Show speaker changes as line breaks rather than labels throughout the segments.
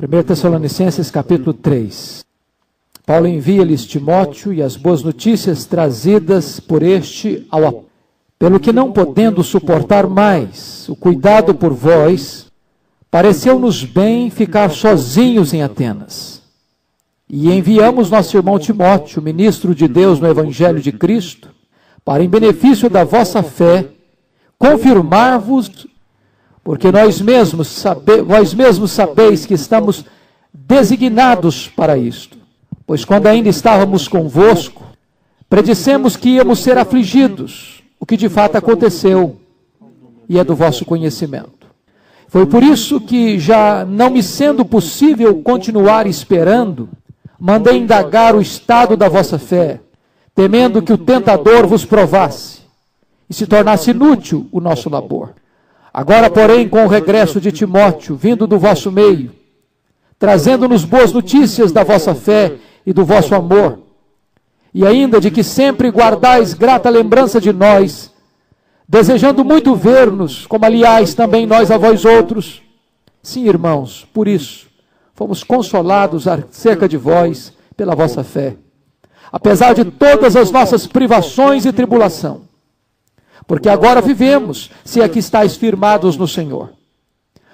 1 Tessalonicenses capítulo 3. Paulo envia-lhes Timóteo e as boas notícias trazidas por este ao apóstolo. Pelo que não podendo suportar mais o cuidado por vós, pareceu-nos bem ficar sozinhos em Atenas. E enviamos nosso irmão Timóteo, ministro de Deus no Evangelho de Cristo, para em benefício da vossa fé, confirmar-vos, porque vós mesmos sabeis que estamos designados para isto. Pois quando ainda estávamos convosco, predissemos que íamos ser afligidos, o que de fato aconteceu, e é do vosso conhecimento. Foi por isso que, já não me sendo possível continuar esperando, mandei indagar o estado da vossa fé, temendo que o tentador vos provasse, e se tornasse inútil o nosso labor. Agora, porém, com o regresso de Timóteo, vindo do vosso meio, trazendo-nos boas notícias da vossa fé e do vosso amor, e ainda de que sempre guardais grata lembrança de nós, desejando muito ver-nos, como aliás também nós a vós outros. Sim, irmãos, por isso, fomos consolados acerca de vós pela vossa fé, apesar de todas as nossas privações e tribulação. Porque agora vivemos, se aqui estáis firmados no Senhor.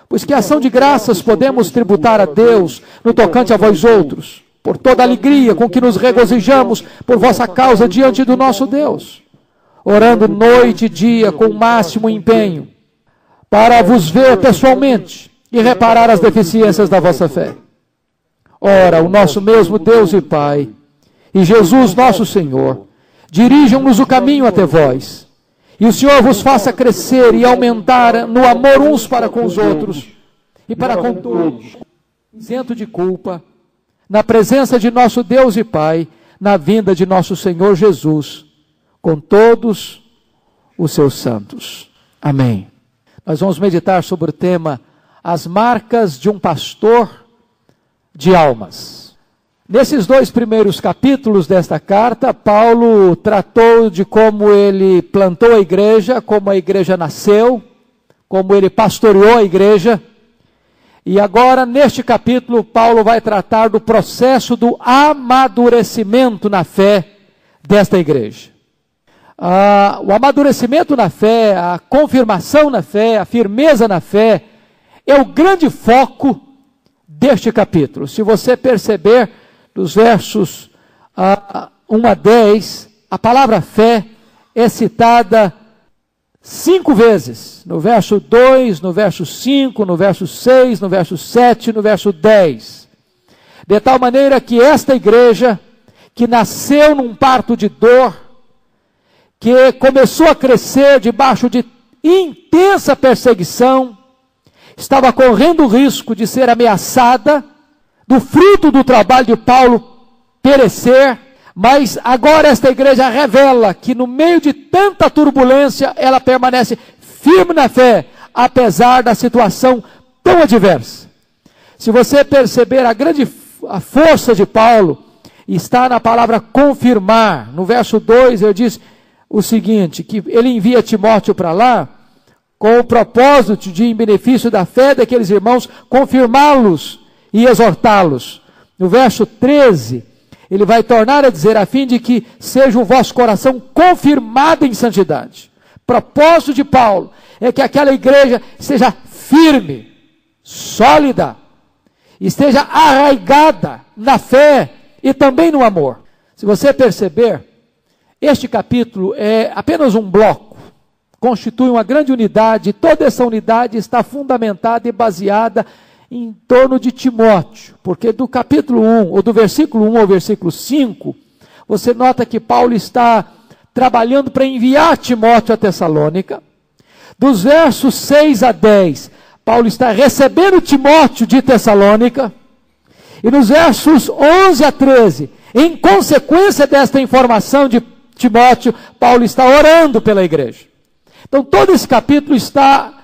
Pois que ação de graças podemos tributar a Deus no tocante a vós outros, por toda a alegria com que nos regozijamos por vossa causa diante do nosso Deus, orando noite e dia com o máximo empenho, para vos ver pessoalmente e reparar as deficiências da vossa fé. Ora, o nosso mesmo Deus e Pai, e Jesus nosso Senhor, dirijam-nos o caminho até vós, e o Senhor vos faça crescer e aumentar no amor uns para com os outros, e para com todos, isento de culpa, na presença de nosso Deus e Pai, na vinda de nosso Senhor Jesus, com todos os seus santos. Amém. Nós vamos meditar sobre o tema As marcas de um pastor de almas. Nesses 2 primeiros capítulos desta carta, Paulo tratou de como ele plantou a igreja, como a igreja nasceu, como ele pastoreou a igreja. E agora, neste capítulo, Paulo vai tratar do processo do amadurecimento na fé desta igreja. O amadurecimento na fé, a confirmação na fé, a firmeza na fé, é o grande foco deste capítulo. Se você perceber, dos versos 1 a 10, a palavra fé é citada 5 vezes. No verso 2, no verso 5, no verso 6, no verso 7, no verso 10. De tal maneira que esta igreja, que nasceu num parto de dor, que começou a crescer debaixo de intensa perseguição, estava correndo o risco de ser ameaçada, do fruto do trabalho de Paulo perecer, mas agora esta igreja revela que no meio de tanta turbulência, ela permanece firme na fé, apesar da situação tão adversa. Se você perceber a força de Paulo, está na palavra confirmar. No verso 2 ele diz o seguinte, que ele envia Timóteo para lá, com o propósito de, em benefício da fé daqueles irmãos, confirmá-los e exortá-los. No verso 13, ele vai tornar a dizer, a fim de que seja o vosso coração confirmado em santidade. Propósito de Paulo é que aquela igreja seja firme, sólida, esteja arraigada na fé e também no amor. Se você perceber, este capítulo é apenas um bloco, constitui uma grande unidade, toda essa unidade está fundamentada e baseada em torno de Timóteo, porque do capítulo 1, ou do versículo 1 ao versículo 5, você nota que Paulo está trabalhando para enviar Timóteo a Tessalônica. Dos versos 6 a 10, Paulo está recebendo Timóteo de Tessalônica, e nos versos 11 a 13, em consequência desta informação de Timóteo, Paulo está orando pela igreja. Então todo esse capítulo está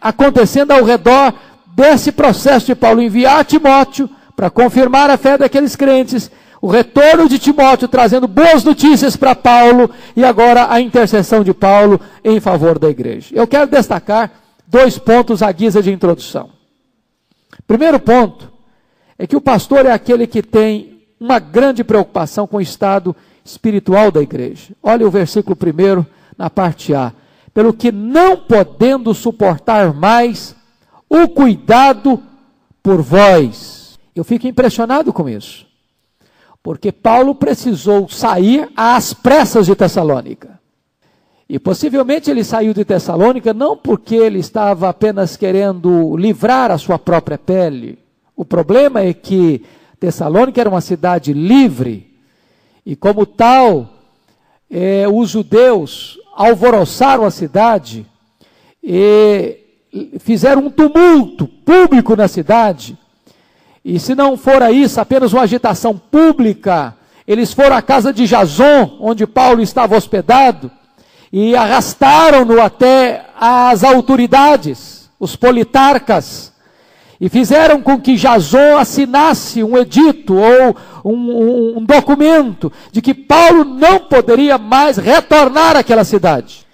acontecendo ao redor desse processo de Paulo enviar Timóteo para confirmar a fé daqueles crentes, o retorno de Timóteo trazendo boas notícias para Paulo, e agora a intercessão de Paulo em favor da igreja. Eu quero destacar 2 pontos à guisa de introdução. Primeiro ponto é que o pastor é aquele que tem uma grande preocupação com o estado espiritual da igreja. Olha o versículo 1 na parte A. Pelo que não podendo suportar mais o cuidado por vós. Eu fico impressionado com isso, porque Paulo precisou sair às pressas de Tessalônica. E possivelmente ele saiu de Tessalônica não porque ele estava apenas querendo livrar a sua própria pele. O problema é que Tessalônica era uma cidade livre, e como tal, os judeus alvoroçaram a cidade e fizeram um tumulto público na cidade. E se não fora isso, apenas uma agitação pública, eles foram à casa de Jason, onde Paulo estava hospedado, e arrastaram-no até as autoridades, os politarcas, e fizeram com que Jason assinasse um edito ou um documento de que Paulo não poderia mais retornar àquela cidade.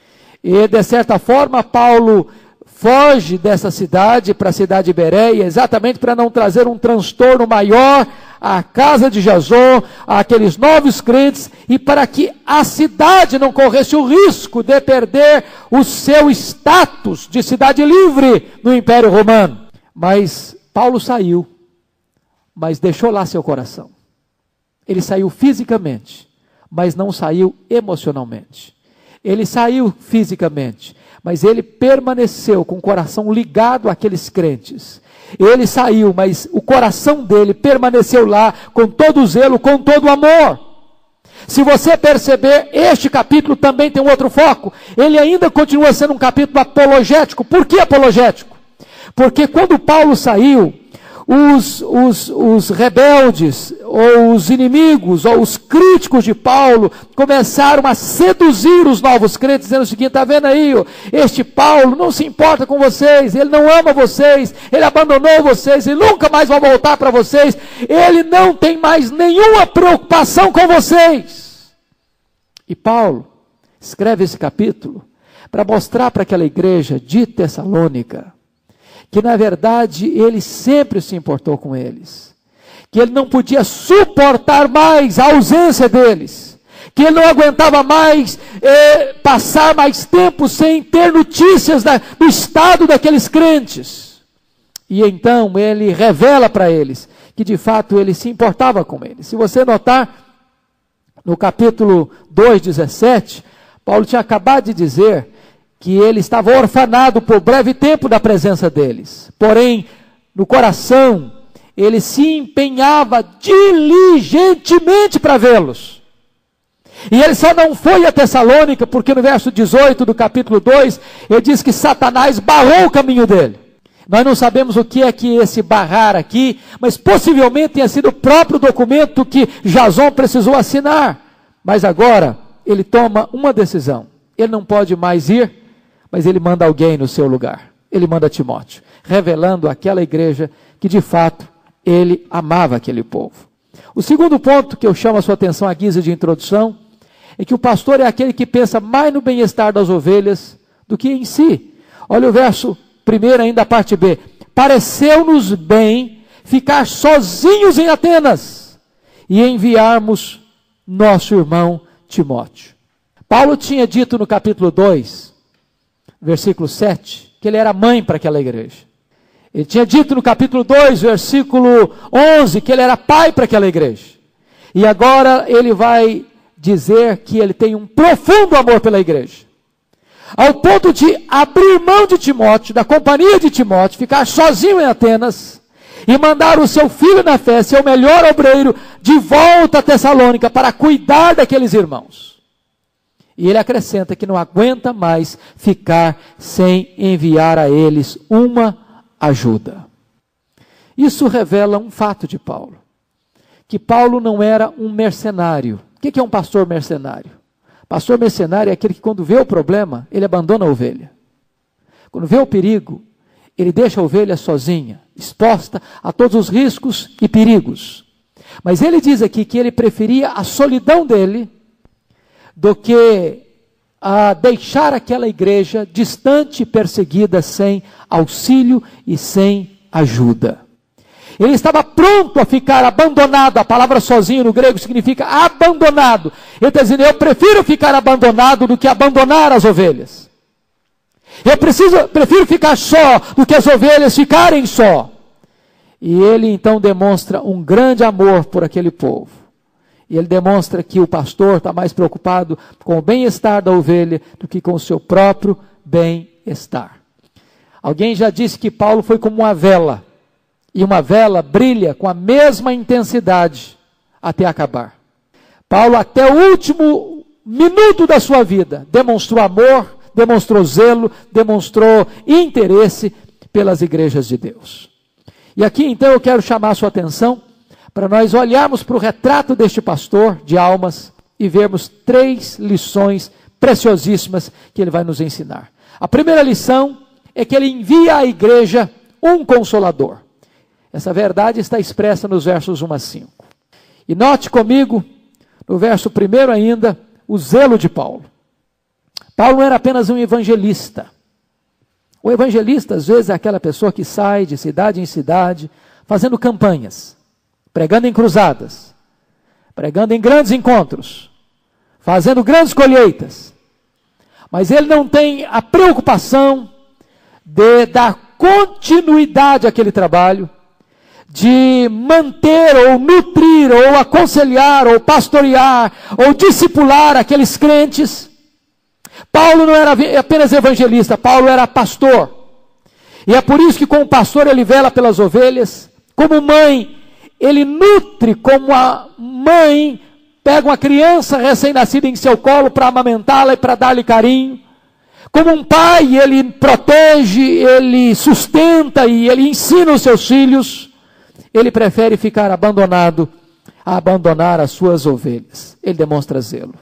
E de certa forma Paulo foge dessa cidade para a cidade de Bereia, exatamente para não trazer um transtorno maior à casa de Jason, àqueles novos crentes, e para que a cidade não corresse o risco de perder o seu status de cidade livre no Império Romano. Mas Paulo saiu, mas deixou lá seu coração. Ele saiu fisicamente, mas não saiu emocionalmente. Ele saiu fisicamente, mas ele permaneceu com o coração ligado àqueles crentes. Ele saiu, mas o coração dele permaneceu lá com todo o zelo, com todo o amor. Se você perceber, este capítulo também tem um outro foco. Ele ainda continua sendo um capítulo apologético. Por que apologético? Porque quando Paulo saiu, os rebeldes, ou os inimigos, ou os críticos de Paulo, começaram a seduzir os novos crentes, dizendo o seguinte: está vendo aí, este Paulo não se importa com vocês, ele não ama vocês, ele abandonou vocês, ele nunca mais vai voltar para vocês, ele não tem mais nenhuma preocupação com vocês. E Paulo escreve esse capítulo para mostrar para aquela igreja de Tessalônica que na verdade ele sempre se importou com eles, que ele não podia suportar mais a ausência deles, que ele não aguentava mais passar mais tempo sem ter notícias do estado daqueles crentes. E então ele revela para eles que de fato ele se importava com eles. Se você notar, no capítulo 2:17, Paulo tinha acabado de dizer que ele estava orfanado por breve tempo da presença deles. Porém, no coração, ele se empenhava diligentemente para vê-los. E ele só não foi a Tessalônica, porque no verso 18 do capítulo 2, ele diz que Satanás barrou o caminho dele. Nós não sabemos o que é que esse barrar aqui, mas possivelmente tenha sido o próprio documento que Jason precisou assinar. Mas agora, ele toma uma decisão. Ele não pode mais ir, mas ele manda alguém no seu lugar. Ele manda Timóteo, revelando àquela igreja que de fato ele amava aquele povo. O segundo ponto que eu chamo a sua atenção à guisa de introdução é que o pastor é aquele que pensa mais no bem-estar das ovelhas do que em si. Olha o verso 1, ainda a parte B. Pareceu-nos bem ficar sozinhos em Atenas e enviarmos nosso irmão Timóteo. Paulo tinha dito no capítulo 2, versículo 7, que ele era mãe para aquela igreja. Ele tinha dito no capítulo 2, versículo 11, que ele era pai para aquela igreja. E agora ele vai dizer que ele tem um profundo amor pela igreja, ao ponto de abrir mão de Timóteo, da companhia de Timóteo, ficar sozinho em Atenas, e mandar o seu filho na fé, seu melhor obreiro, de volta a Tessalônica, para cuidar daqueles irmãos. E ele acrescenta que não aguenta mais ficar sem enviar a eles uma ajuda. Isso revela um fato de Paulo, que Paulo não era um mercenário. O que é um pastor mercenário? Pastor mercenário é aquele que quando vê o problema, ele abandona a ovelha. Quando vê o perigo, ele deixa a ovelha sozinha, exposta a todos os riscos e perigos. Mas ele diz aqui que ele preferia a solidão dele do que deixar aquela igreja distante e perseguida sem auxílio e sem ajuda. Ele estava pronto a ficar abandonado. A palavra sozinho no grego significa abandonado. Ele está dizendo, eu prefiro ficar abandonado do que abandonar as ovelhas. Eu prefiro ficar só do que as ovelhas ficarem só. E ele então demonstra um grande amor por aquele povo. E ele demonstra que o pastor está mais preocupado com o bem-estar da ovelha do que com o seu próprio bem-estar. Alguém já disse que Paulo foi como uma vela. E uma vela brilha com a mesma intensidade até acabar. Paulo, até o último minuto da sua vida, demonstrou amor, demonstrou zelo, demonstrou interesse pelas igrejas de Deus. E aqui então eu quero chamar a sua atenção para nós olharmos para o retrato deste pastor de almas e vermos 3 lições preciosíssimas que ele vai nos ensinar. A primeira lição é que ele envia à igreja um consolador. Essa verdade está expressa nos versos 1 a 5. E note comigo, no verso 1 ainda, o zelo de Paulo. Paulo não era apenas um evangelista. O evangelista, às vezes, é aquela pessoa que sai de cidade em cidade, fazendo campanhas, pregando em cruzadas, pregando em grandes encontros, fazendo grandes colheitas. Mas ele não tem a preocupação de dar continuidade àquele trabalho, de manter ou nutrir, ou aconselhar, ou pastorear, ou discipular aqueles crentes. Paulo não era apenas evangelista, Paulo era pastor. E é por isso que como pastor ele vela pelas ovelhas. Como mãe, ele nutre, como a mãe pega uma criança recém-nascida em seu colo para amamentá-la e para dar-lhe carinho. Como um pai, ele protege, ele sustenta e ele ensina os seus filhos. Ele prefere ficar abandonado a abandonar as suas ovelhas. Ele demonstra zelo.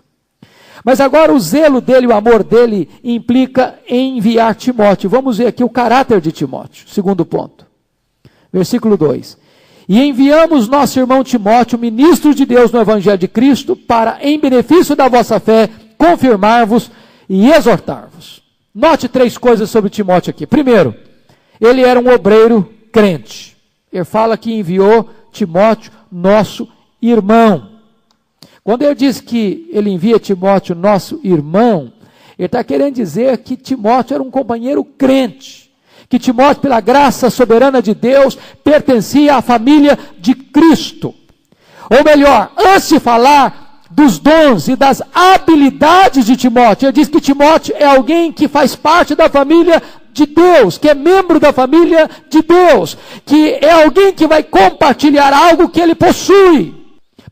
Mas agora o zelo dele, o amor dele, implica em enviar Timóteo. Vamos ver aqui o caráter de Timóteo. Segundo ponto. Versículo 2. E enviamos nosso irmão Timóteo, ministro de Deus no Evangelho de Cristo, para, em benefício da vossa fé, confirmar-vos e exortar-vos. Note 3 coisas sobre Timóteo aqui. Primeiro, ele era um obreiro crente. Ele fala que enviou Timóteo, nosso irmão. Quando ele diz que ele envia Timóteo, nosso irmão, ele está querendo dizer que Timóteo era um companheiro crente. Que Timóteo, pela graça soberana de Deus, pertencia à família de Cristo. Ou melhor, antes de falar dos dons e das habilidades de Timóteo, ele diz que Timóteo é alguém que faz parte da família de Deus, que é membro da família de Deus, que é alguém que vai compartilhar algo que ele possui.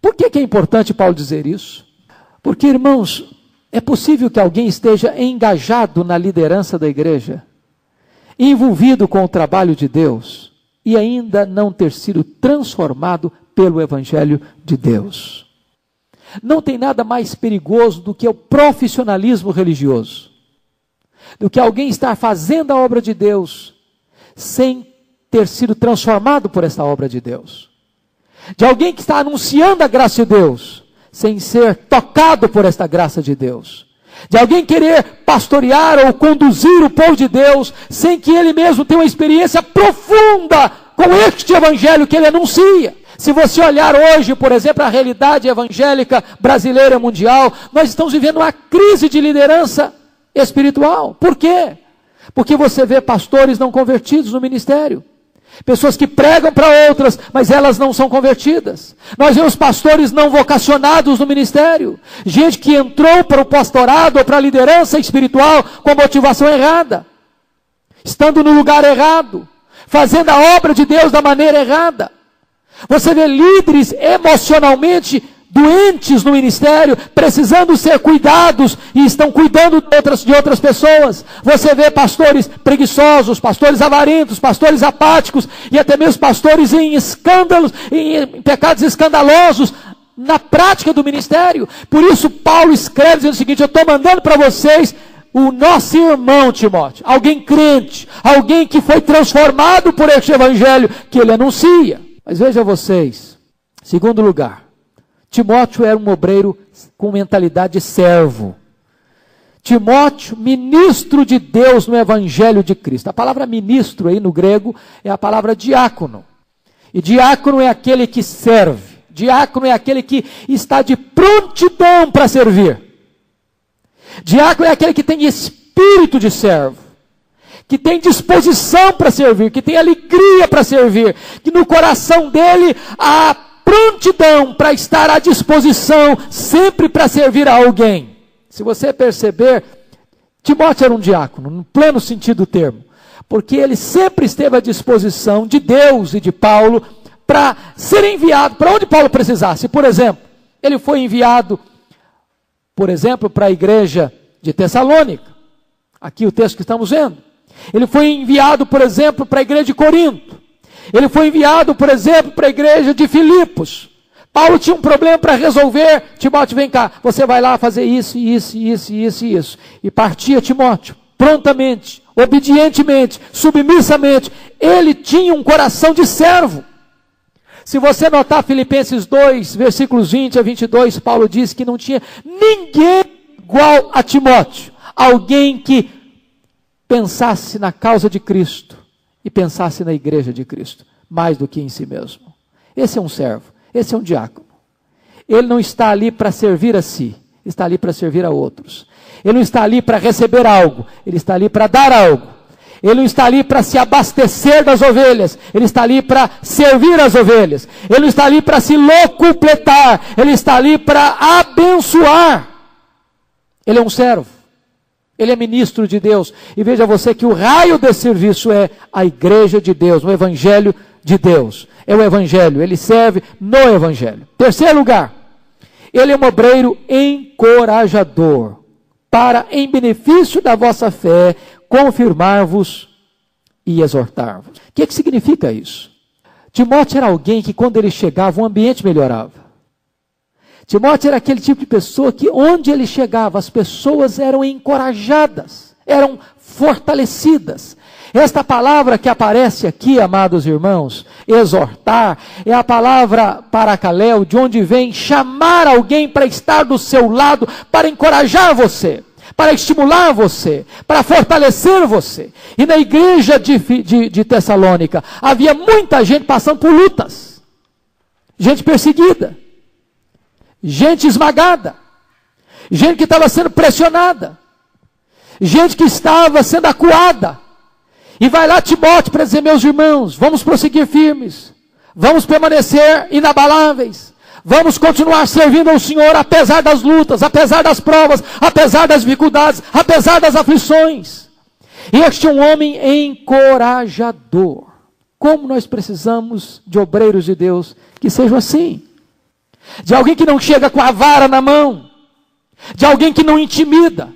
Por que é importante Paulo dizer isso? Porque, irmãos, é possível que alguém esteja engajado na liderança da igreja, envolvido com o trabalho de Deus, e ainda não ter sido transformado pelo Evangelho de Deus. Não tem nada mais perigoso do que o profissionalismo religioso, do que alguém estar fazendo a obra de Deus, sem ter sido transformado por essa obra de Deus. De alguém que está anunciando a graça de Deus, sem ser tocado por esta graça de Deus. De alguém querer pastorear ou conduzir o povo de Deus, sem que ele mesmo tenha uma experiência profunda com este evangelho que ele anuncia. Se você olhar hoje, por exemplo, a realidade evangélica brasileira e mundial, nós estamos vivendo uma crise de liderança espiritual. Por quê? Porque você vê pastores não convertidos no ministério. Pessoas que pregam para outras, mas elas não são convertidas. Nós vemos pastores não vocacionados no ministério. Gente que entrou para o pastorado ou para a liderança espiritual com a motivação errada. Estando no lugar errado. Fazendo a obra de Deus da maneira errada. Você vê líderes emocionalmente doentes no ministério, precisando ser cuidados e estão cuidando de outras pessoas. Você vê pastores preguiçosos, pastores avarentos, pastores apáticos e até mesmo pastores em escândalos, em pecados escandalosos na prática do ministério. Por isso Paulo escreve dizendo o seguinte: eu estou mandando para vocês o nosso irmão Timóteo, alguém crente, alguém que foi transformado por este evangelho que ele anuncia. Mas veja vocês, segundo lugar, Timóteo era um obreiro com mentalidade de servo. Timóteo, ministro de Deus no Evangelho de Cristo. A palavra ministro aí no grego é a palavra diácono. E diácono é aquele que serve. Diácono é aquele que está de prontidão para servir. Diácono é aquele que tem espírito de servo, que tem disposição para servir, que tem alegria para servir, que no coração dele há prontidão para estar à disposição, sempre para servir a alguém. Se você perceber, Timóteo era um diácono, no pleno sentido do termo, porque ele sempre esteve à disposição de Deus e de Paulo para ser enviado para onde Paulo precisasse. Por exemplo, ele foi enviado, por exemplo, para a igreja de Tessalônica, aqui o texto que estamos vendo. Ele foi enviado, por exemplo, para a igreja de Corinto. Ele foi enviado, por exemplo, para a igreja de Filipos. Paulo tinha um problema para resolver. Timóteo, vem cá, você vai lá fazer isso, isso, isso, isso e isso. E partia Timóteo, prontamente, obedientemente, submissamente. Ele tinha um coração de servo. Se você notar Filipenses 2, versículos 20 a 22, Paulo diz que não tinha ninguém igual a Timóteo. Alguém que pensasse na causa de Cristo e pensasse na igreja de Cristo, mais do que em si mesmo. Esse é um servo, esse é um diácono. Ele não está ali para servir a si, está ali para servir a outros. Ele não está ali para receber algo, ele está ali para dar algo. Ele não está ali para se abastecer das ovelhas, ele está ali para servir as ovelhas. Ele não está ali para se locupletar, ele está ali para abençoar. Ele é um servo, ele é ministro de Deus. E veja você que o raio desse serviço é a igreja de Deus, o evangelho de Deus. É o evangelho, ele serve no evangelho. Terceiro lugar, ele é um obreiro encorajador, para, em benefício da vossa fé, confirmar-vos e exortar-vos. O que significa isso? Timóteo era alguém que quando ele chegava, o ambiente melhorava. Timóteo era aquele tipo de pessoa que onde ele chegava, as pessoas eram encorajadas, eram fortalecidas. Esta palavra que aparece aqui, amados irmãos, exortar, é a palavra paracaléu, de onde vem chamar alguém para estar do seu lado, para encorajar você, para estimular você, para fortalecer você. E na igreja de Tessalônica, havia muita gente passando por lutas, gente perseguida, gente esmagada, gente que estava sendo pressionada, gente que estava sendo acuada. E vai lá Timóteo para dizer, meus irmãos, vamos prosseguir firmes, vamos permanecer inabaláveis, vamos continuar servindo ao Senhor, apesar das lutas, apesar das provas, apesar das dificuldades, apesar das aflições. E este é um homem encorajador. Como nós precisamos de obreiros de Deus que sejam assim. De alguém que não chega com a vara na mão, de alguém que não intimida,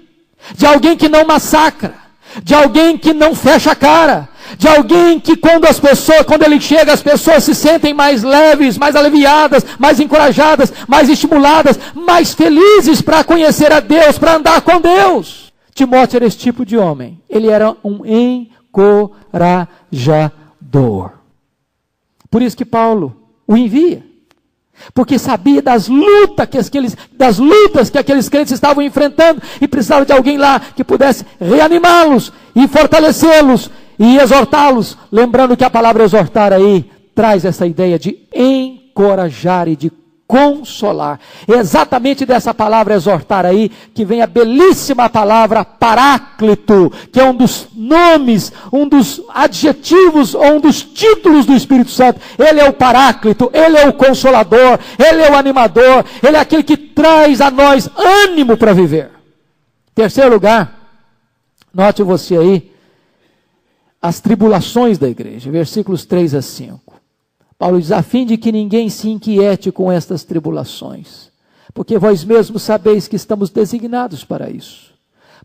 de alguém que não massacra, de alguém que não fecha a cara, de alguém que quando ele chega, as pessoas se sentem mais leves, mais aliviadas, mais encorajadas, mais estimuladas, mais felizes para conhecer a Deus, para andar com Deus. Timóteo era esse tipo de homem, ele era um encorajador. Por isso que Paulo o envia. Porque sabia das lutas que aqueles crentes estavam enfrentando e precisava de alguém lá que pudesse reanimá-los e fortalecê-los e exortá-los. Lembrando que a palavra exortar aí traz essa ideia de encorajar e de consolar. É exatamente dessa palavra exortar aí que vem a belíssima palavra paráclito, que é um dos nomes, um dos adjetivos ou um dos títulos do Espírito Santo. Ele é o paráclito, ele é o consolador, ele é o animador, ele é aquele que traz a nós ânimo para viver. Terceiro lugar, note você aí as tribulações da igreja, versículos 3 a 5. Paulo diz, a fim de que ninguém se inquiete com estas tribulações, porque vós mesmos sabeis que estamos designados para isso.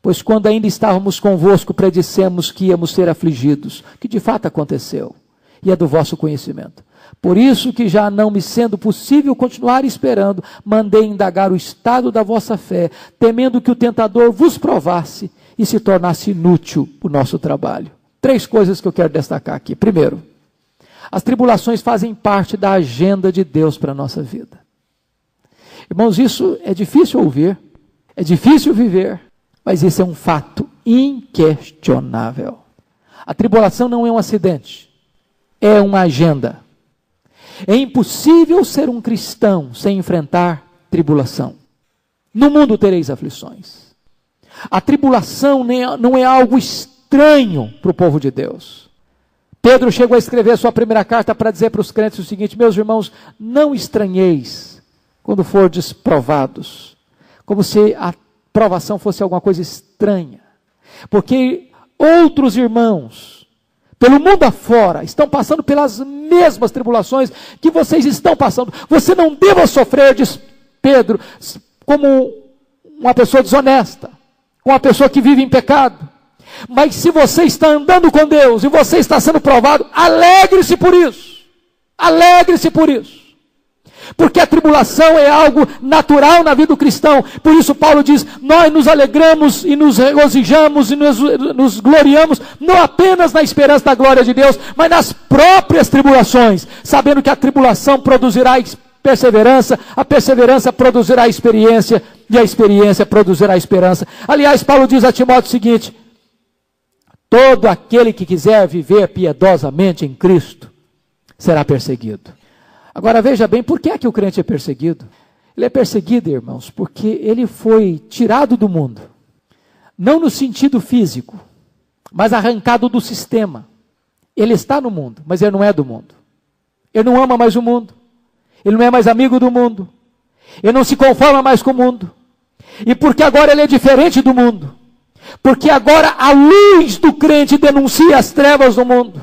Pois quando ainda estávamos convosco, predissemos que íamos ser afligidos, que de fato aconteceu, e é do vosso conhecimento. Por isso que já não me sendo possível continuar esperando, mandei indagar o estado da vossa fé, temendo que o tentador vos provasse e se tornasse inútil o nosso trabalho. 3 coisas que eu quero destacar aqui. Primeiro, as tribulações fazem parte da agenda de Deus para a nossa vida. Irmãos, isso é difícil ouvir, é difícil viver, mas isso é um fato inquestionável. A tribulação não é um acidente, é uma agenda. É impossível ser um cristão sem enfrentar tribulação. No mundo tereis aflições. A tribulação não é algo estranho para o povo de Deus. Pedro chegou a escrever a sua primeira carta para dizer para os crentes o seguinte: meus irmãos, não estranheis quando fordes provados, como se a provação fosse alguma coisa estranha, porque outros irmãos, pelo mundo afora, estão passando pelas mesmas tribulações que vocês estão passando. Você não deva sofrer, diz Pedro, como uma pessoa desonesta, como uma pessoa que vive em pecado. Mas se você está andando com Deus e você está sendo provado, alegre-se por isso. Alegre-se por isso. Porque a tribulação é algo natural na vida do cristão. Por isso Paulo diz, nós nos alegramos e nos regozijamos e nos gloriamos, não apenas na esperança da glória de Deus, mas nas próprias tribulações, sabendo que a tribulação produzirá perseverança, a perseverança produzirá a experiência, e a experiência produzirá a esperança. Aliás, Paulo diz a Timóteo o seguinte: todo aquele que quiser viver piedosamente em Cristo será perseguido. Agora veja bem, por que é que o crente é perseguido? Ele é perseguido, irmãos, porque ele foi tirado do mundo. Não no sentido físico, mas arrancado do sistema. Ele está no mundo, mas ele não é do mundo. Ele não ama mais o mundo. Ele não é mais amigo do mundo. Ele não se conforma mais com o mundo. E porque agora ele é diferente do mundo. Porque agora a luz do crente denuncia as trevas do mundo.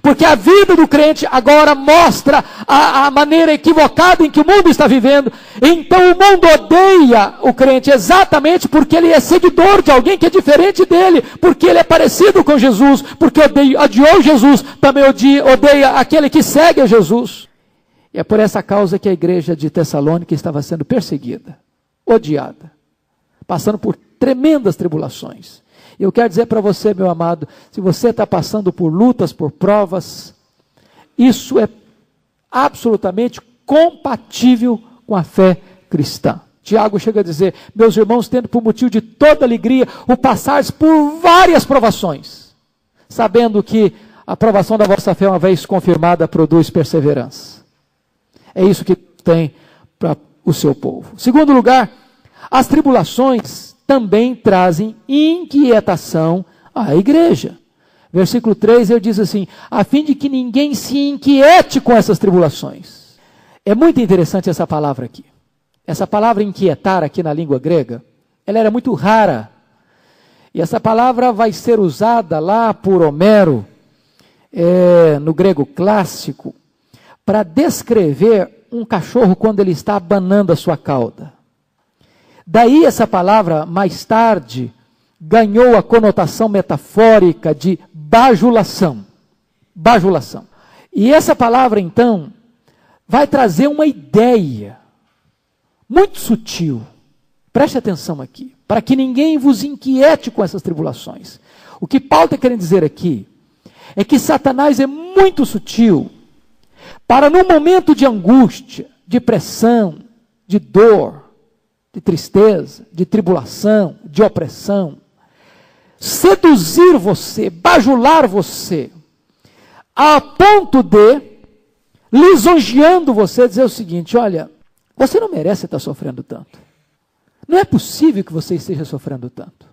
Porque a vida do crente agora mostra a maneira equivocada em que o mundo está vivendo. Então o mundo odeia o crente exatamente porque ele é seguidor de alguém que é diferente dele. Porque ele é parecido com Jesus. Porque odiou Jesus, também odeia aquele que segue a Jesus. E é por essa causa que a igreja de Tessalônica estava sendo perseguida, odiada, passando por tremendas tribulações. Eu quero dizer para você, meu amado, se você está passando por lutas, por provas, isso é absolutamente compatível com a fé cristã. Tiago chega a dizer, meus irmãos, tendo por motivo de toda alegria o passares por várias provações, sabendo que a provação da vossa fé, uma vez confirmada, produz perseverança. É isso que tem para o seu povo. Segundo lugar, as tribulações também trazem inquietação à igreja. Versículo 3, ele diz assim, a fim de que ninguém se inquiete com essas tribulações. É muito interessante essa palavra aqui. Essa palavra inquietar aqui na língua grega, ela era muito rara. E essa palavra vai ser usada lá por Homero, no grego clássico, para descrever um cachorro quando ele está abanando a sua cauda. Daí essa palavra, mais tarde, ganhou a conotação metafórica de bajulação. Bajulação. E essa palavra, então, vai trazer uma ideia muito sutil. Preste atenção aqui, para que ninguém vos inquiete com essas tribulações. O que Paulo está querendo dizer aqui é que Satanás é muito sutil para, num momento de angústia, de pressão, de dor, de tristeza, de tribulação, de opressão, seduzir você, bajular você, a ponto de, lisonjeando você, dizer o seguinte, olha, você não merece estar sofrendo tanto. Não é possível que você esteja sofrendo tanto.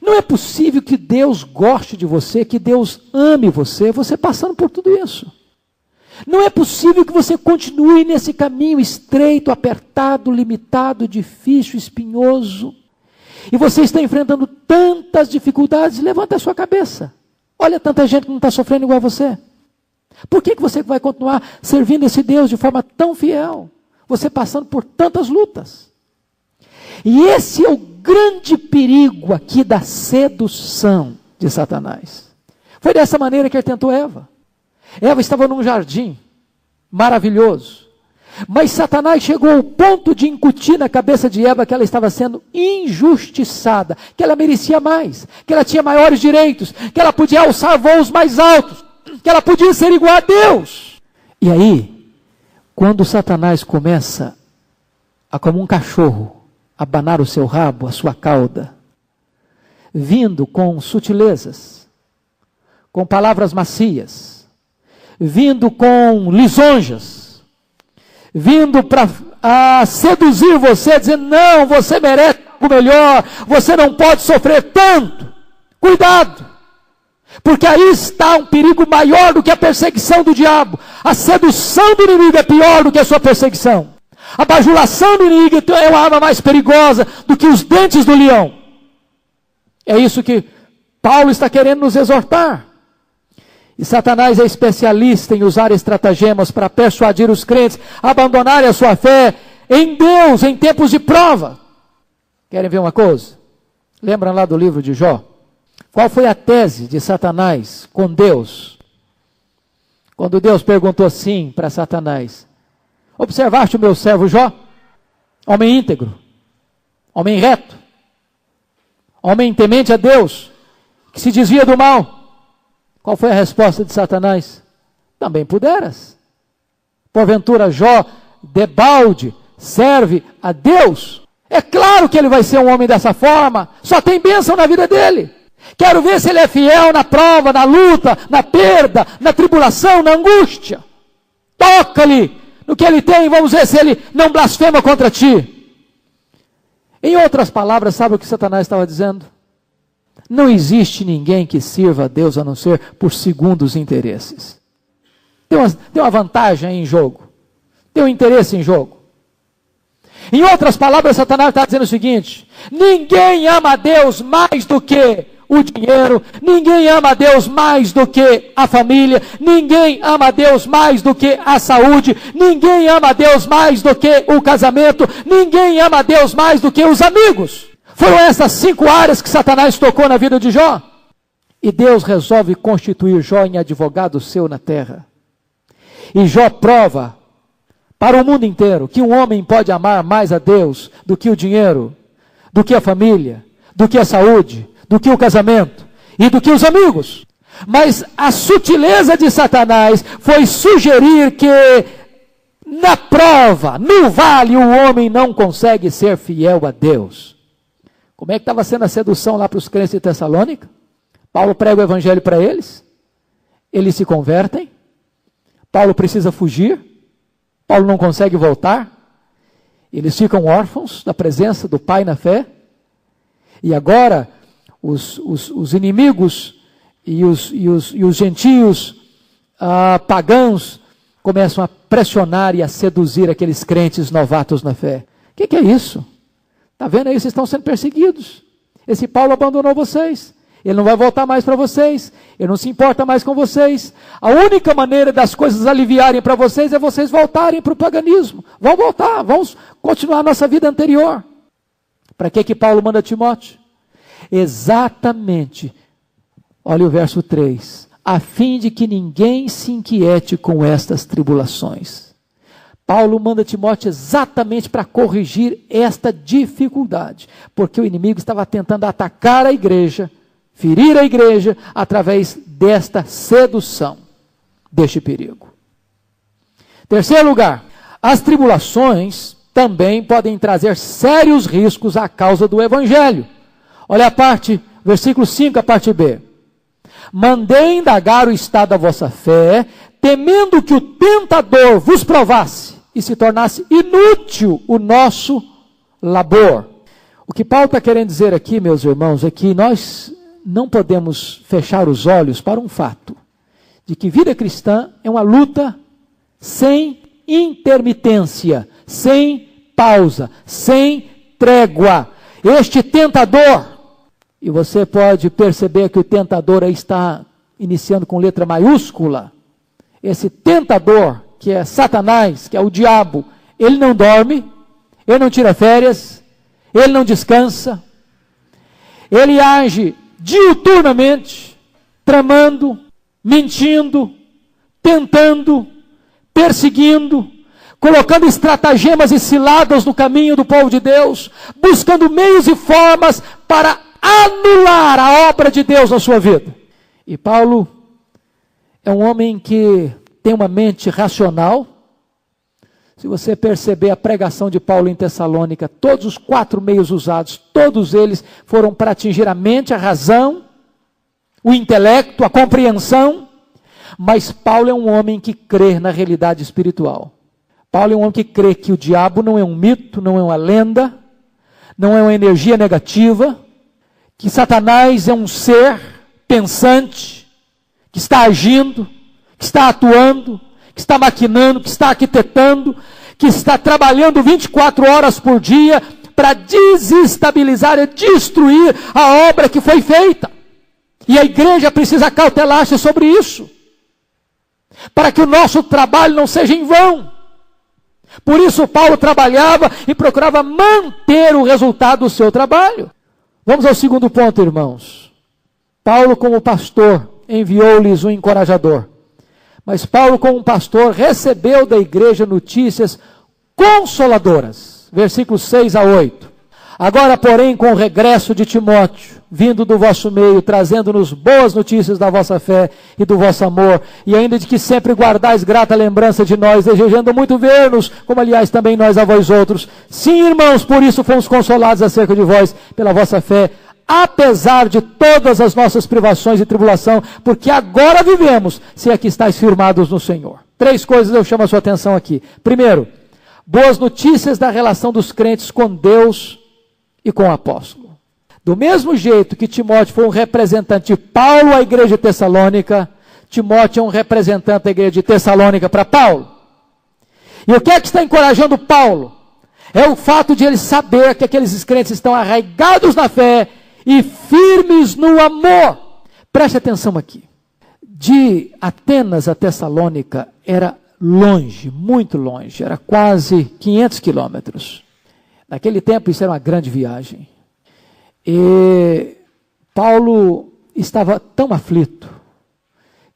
Não é possível que Deus goste de você, que Deus ame você passando por tudo isso. Não é possível que você continue nesse caminho estreito, apertado, limitado, difícil, espinhoso. E você está enfrentando tantas dificuldades. Levanta a sua cabeça. Olha tanta gente que não está sofrendo igual a você. Por que você vai continuar servindo esse Deus de forma tão fiel? Você passando por tantas lutas. E esse é o grande perigo aqui da sedução de Satanás. Foi dessa maneira que ele tentou Eva. Eva estava num jardim maravilhoso, mas Satanás chegou ao ponto de incutir na cabeça de Eva que ela estava sendo injustiçada, que ela merecia mais, que ela tinha maiores direitos, que ela podia alçar voos mais altos, que ela podia ser igual a Deus. E aí, quando Satanás começa a, como um cachorro, abanar o seu rabo, a sua cauda, vindo com sutilezas, com palavras macias, vindo com lisonjas, vindo para seduzir você, dizendo, não, você merece algo melhor, você não pode sofrer tanto. Cuidado, porque aí está um perigo maior do que a perseguição do diabo. A sedução do inimigo é pior do que a sua perseguição. A bajulação do inimigo é uma arma mais perigosa do que os dentes do leão. É isso que Paulo está querendo nos exortar. E Satanás é especialista em usar estratagemas para persuadir os crentes a abandonarem a sua fé em Deus em tempos de prova. Querem ver uma coisa? Lembram lá do livro de Jó? Qual foi a tese de Satanás com Deus? Quando Deus perguntou assim para Satanás: observaste o meu servo Jó? Homem íntegro, homem reto, homem temente a Deus, que se desvia do mal. Qual foi a resposta de Satanás? Também puderas. Porventura Jó, debalde, serve a Deus? É claro que ele vai ser um homem dessa forma. Só tem bênção na vida dele. Quero ver se ele é fiel na prova, na luta, na perda, na tribulação, na angústia. Toca-lhe no que ele tem, vamos ver se ele não blasfema contra ti. Em outras palavras, sabe o que Satanás estava dizendo? Não existe ninguém que sirva a Deus a não ser por segundos interesses. Tem uma vantagem em jogo. Tem um interesse em jogo. Em outras palavras, Satanás está dizendo o seguinte: ninguém ama a Deus mais do que o dinheiro, ninguém ama a Deus mais do que a família, ninguém ama a Deus mais do que a saúde, ninguém ama a Deus mais do que o casamento, ninguém ama a Deus mais do que os amigos. Foram essas 5 áreas que Satanás tocou na vida de Jó. E Deus resolve constituir Jó em advogado seu na terra. E Jó prova para o mundo inteiro que um homem pode amar mais a Deus do que o dinheiro, do que a família, do que a saúde, do que o casamento e do que os amigos. Mas a sutileza de Satanás foi sugerir que na prova, no vale, o homem não consegue ser fiel a Deus. Como é que estava sendo a sedução lá para os crentes de Tessalônica? Paulo prega o evangelho para eles, eles se convertem, Paulo precisa fugir, Paulo não consegue voltar, eles ficam órfãos da presença do Pai na fé, e agora os inimigos e os gentios pagãos começam a pressionar e a seduzir aqueles crentes novatos na fé. O que é isso? Está vendo aí? Vocês estão sendo perseguidos. Esse Paulo abandonou vocês. Ele não vai voltar mais para vocês. Ele não se importa mais com vocês. A única maneira das coisas aliviarem para vocês é vocês voltarem para o paganismo. Vão voltar, vamos continuar a nossa vida anterior. Para que Paulo manda Timóteo? Exatamente, olha o verso 3, a fim de que ninguém se inquiete com estas tribulações. Paulo manda Timóteo exatamente para corrigir esta dificuldade, porque o inimigo estava tentando atacar a igreja, ferir a igreja, através desta sedução, deste perigo. Terceiro lugar, as tribulações também podem trazer sérios riscos à causa do evangelho. Olha a parte, versículo 5, a parte B. Mandei indagar o estado da vossa fé, temendo que o tentador vos provasse e se tornasse inútil o nosso labor. O que Paulo está querendo dizer aqui, meus irmãos, é que nós não podemos fechar os olhos para um fato, de que vida cristã é uma luta sem intermitência, sem pausa, sem trégua. Este tentador, e você pode perceber que o tentador aí está iniciando com letra maiúscula, esse tentador, que é Satanás, que é o diabo, ele não dorme, ele não tira férias, ele não descansa, ele age diuturnamente, tramando, mentindo, tentando, perseguindo, colocando estratagemas e ciladas no caminho do povo de Deus, buscando meios e formas para anular a obra de Deus na sua vida. E Paulo é um homem que tem uma mente racional. Se você perceber a pregação de Paulo em Tessalônica, todos os 4 meios usados, todos eles foram para atingir a mente, a razão, o intelecto, a compreensão. Mas Paulo é um homem que crê na realidade espiritual. Paulo é um homem que crê que o diabo não é um mito, não é uma lenda, não é uma energia negativa, que Satanás é um ser pensante, que está agindo, que está atuando, que está maquinando, que está arquitetando, que está trabalhando 24 horas por dia para desestabilizar e destruir a obra que foi feita. E a igreja precisa cautelar-se sobre isso, para que o nosso trabalho não seja em vão. Por isso Paulo trabalhava e procurava manter o resultado do seu trabalho. Vamos ao segundo ponto, irmãos. Paulo, como pastor, enviou-lhes um encorajador. Mas Paulo, como pastor, recebeu da igreja notícias consoladoras. Versículos 6 a 8. Agora, porém, com o regresso de Timóteo, vindo do vosso meio, trazendo-nos boas notícias da vossa fé e do vosso amor, e ainda de que sempre guardais grata lembrança de nós, desejando muito ver-nos, como aliás também nós a vós outros. Sim, irmãos, por isso fomos consolados acerca de vós, pela vossa fé, apesar de todas as nossas privações e tribulação, porque agora vivemos, se aqui estáis firmados no Senhor. 3 coisas eu chamo a sua atenção aqui. Primeiro, boas notícias da relação dos crentes com Deus e com o apóstolo. Do mesmo jeito que Timóteo foi um representante de Paulo à igreja de Tessalônica, Timóteo é um representante da igreja de Tessalônica para Paulo. E o que é que está encorajando Paulo? É o fato de ele saber que aqueles crentes estão arraigados na fé e firmes no amor. Preste atenção aqui. De Atenas a Tessalônica era longe, muito longe, era quase 500 quilômetros. Naquele tempo isso era uma grande viagem. E Paulo estava tão aflito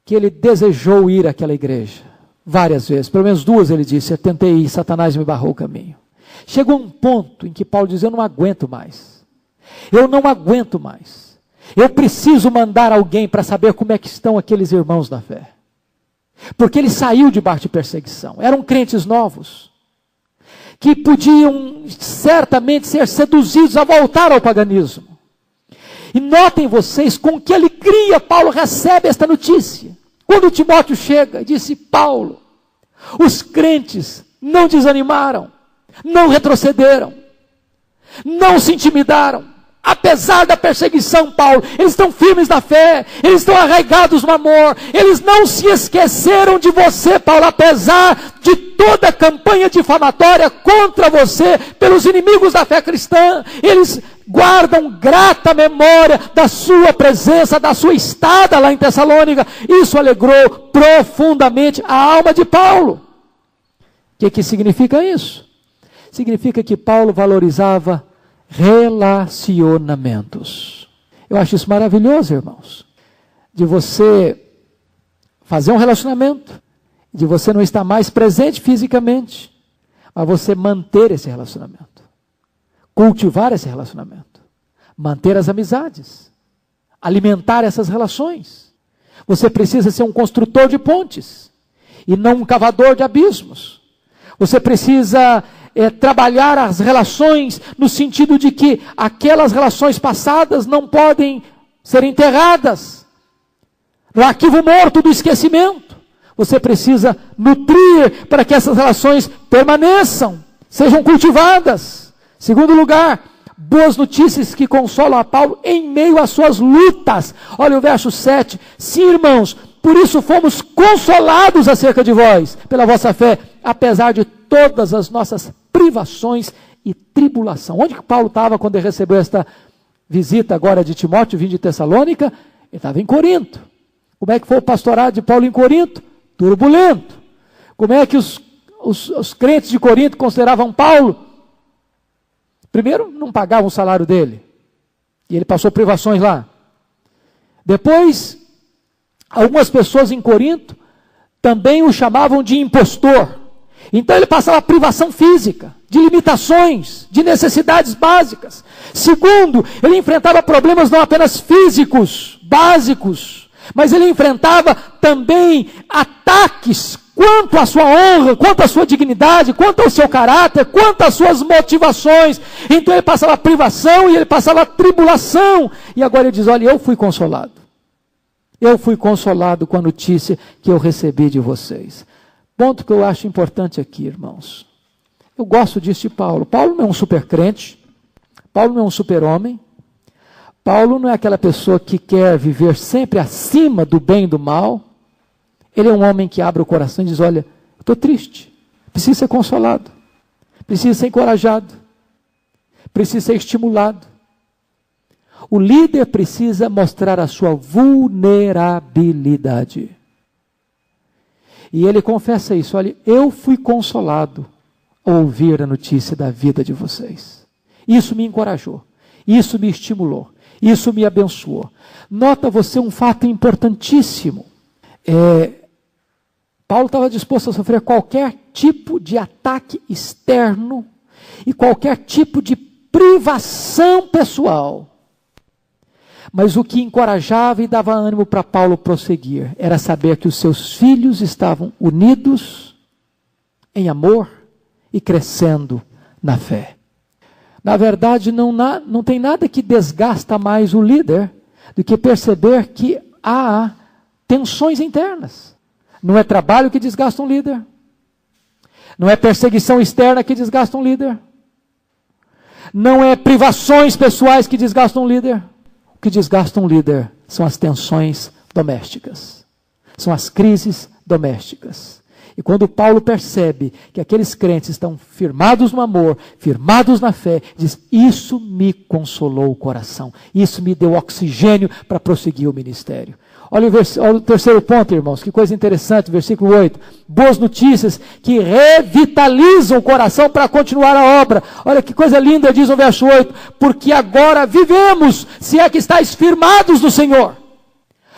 que ele desejou ir àquela igreja várias vezes, pelo menos 2 ele disse: eu tentei ir, Satanás me barrou o caminho. Chegou um ponto em que Paulo diz: eu não aguento mais, eu não aguento mais, eu preciso mandar alguém para saber como é que estão aqueles irmãos na fé, porque ele saiu debaixo de perseguição, eram crentes novos, que podiam certamente ser seduzidos a voltar ao paganismo. E notem vocês com que alegria Paulo recebe esta notícia. Quando Timóteo chega, disse: Paulo, os crentes não desanimaram, não retrocederam, não se intimidaram. Apesar da perseguição, Paulo, eles estão firmes na fé, eles estão arraigados no amor, eles não se esqueceram de você, Paulo, apesar de toda a campanha difamatória contra você pelos inimigos da fé cristã. Eles guardam grata memória da sua presença, da sua estada lá em Tessalônica. Isso alegrou profundamente a alma de Paulo. O que significa isso? Significa que Paulo valorizava relacionamentos. Eu acho isso maravilhoso, irmãos, de você fazer um relacionamento, de você não estar mais presente fisicamente, mas você manter esse relacionamento, cultivar esse relacionamento, manter as amizades, alimentar essas relações. Você precisa ser um construtor de pontes e não um cavador de abismos. Você precisa trabalhar as relações no sentido de que aquelas relações passadas não podem ser enterradas no arquivo morto do esquecimento. Você precisa nutrir para que essas relações permaneçam, sejam cultivadas. Segundo lugar, boas notícias que consolam a Paulo em meio às suas lutas. Olha o verso 7. Sim, irmãos, por isso fomos consolados acerca de vós, pela vossa fé, apesar de todas as nossas privações e tribulação. Onde que Paulo estava quando ele recebeu esta visita agora de Timóteo, vindo de Tessalônica? Ele estava em Corinto. Como é que foi o pastorado de Paulo em Corinto? Turbulento. Como é que os crentes de Corinto consideravam Paulo? Primeiro, não pagavam o salário dele, e ele passou privações lá. Depois, algumas pessoas em Corinto também o chamavam de impostor. Então ele passava privação física, de limitações, de necessidades básicas. Segundo, ele enfrentava problemas não apenas físicos, básicos, mas ele enfrentava também ataques quanto à sua honra, quanto à sua dignidade, quanto ao seu caráter, quanto às suas motivações. Então ele passava privação e ele passava tribulação. E agora ele diz: olha, eu fui consolado. Eu fui consolado com a notícia que eu recebi de vocês. Ponto que eu acho importante aqui, irmãos. Eu gosto disso de Paulo. Paulo não é um super crente. Paulo não é um super homem. Paulo não é aquela pessoa que quer viver sempre acima do bem e do mal. Ele é um homem que abre o coração e diz, olha, estou triste, preciso ser consolado, preciso ser encorajado, preciso ser estimulado. O líder precisa mostrar a sua vulnerabilidade. E ele confessa isso, olha, eu fui consolado ao ouvir a notícia da vida de vocês. Isso me encorajou, isso me estimulou, isso me abençoou. Nota você um fato importantíssimo. Paulo estava disposto a sofrer qualquer tipo de ataque externo e qualquer tipo de privação pessoal. Mas o que encorajava e dava ânimo para Paulo prosseguir era saber que os seus filhos estavam unidos em amor e crescendo na fé. Na verdade, não tem nada que desgasta mais o líder do que perceber que há tensões internas. Não é trabalho que desgasta um líder. Não é perseguição externa que desgasta um líder. Não é privações pessoais que desgastam um líder. O que desgasta um líder são as tensões domésticas. São as crises domésticas. E quando Paulo percebe que aqueles crentes estão firmados no amor, firmados na fé, diz, isso me consolou o coração. Isso me deu oxigênio para prosseguir o ministério. Olha o terceiro ponto, irmãos, que coisa interessante, versículo 8. Boas notícias que revitalizam o coração para continuar a obra. Olha que coisa linda, diz o verso 8. Porque agora vivemos, se é que estáis firmados no Senhor.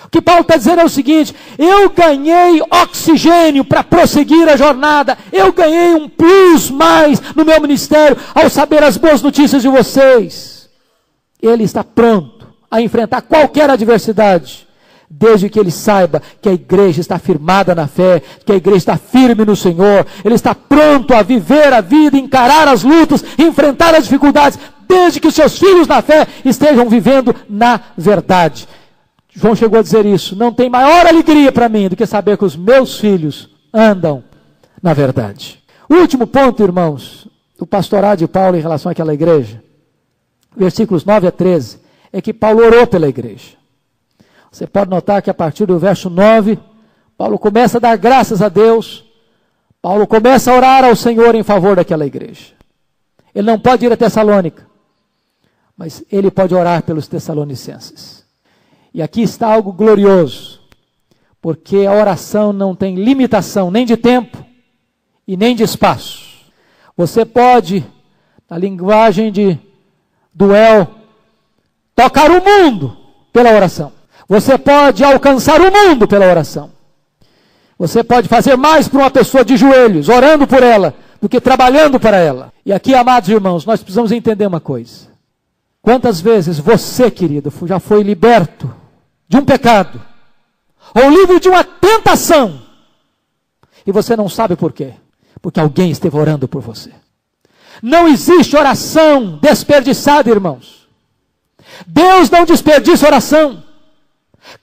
O que Paulo está dizendo é o seguinte, eu ganhei oxigênio para prosseguir a jornada. Eu ganhei um plus mais no meu ministério ao saber as boas notícias de vocês. Ele está pronto a enfrentar qualquer adversidade. Desde que ele saiba que a igreja está firmada na fé, que a igreja está firme no Senhor, ele está pronto a viver a vida, encarar as lutas, enfrentar as dificuldades, desde que os seus filhos na fé estejam vivendo na verdade. João chegou a dizer isso, não tem maior alegria para mim do que saber que os meus filhos andam na verdade. O último ponto, irmãos, do pastorado de Paulo em relação àquela igreja, versículos 9 a 13, é que Paulo orou pela igreja. Você pode notar que a partir do verso 9, Paulo começa a dar graças a Deus, Paulo começa a orar ao Senhor em favor daquela igreja. Ele não pode ir a Tessalônica, mas ele pode orar pelos tessalonicenses. E aqui está algo glorioso, porque a oração não tem limitação nem de tempo e nem de espaço. Você pode, na linguagem de duel, tocar o mundo pela oração. Você pode alcançar o mundo pela oração. Você pode fazer mais por uma pessoa de joelhos, orando por ela, do que trabalhando para ela. E aqui, amados irmãos, nós precisamos entender uma coisa. Quantas vezes você, querido, já foi liberto de um pecado, ou livre de uma tentação, e você não sabe por quê? Porque alguém esteve orando por você. Não existe oração desperdiçada, irmãos. Deus não desperdiça oração.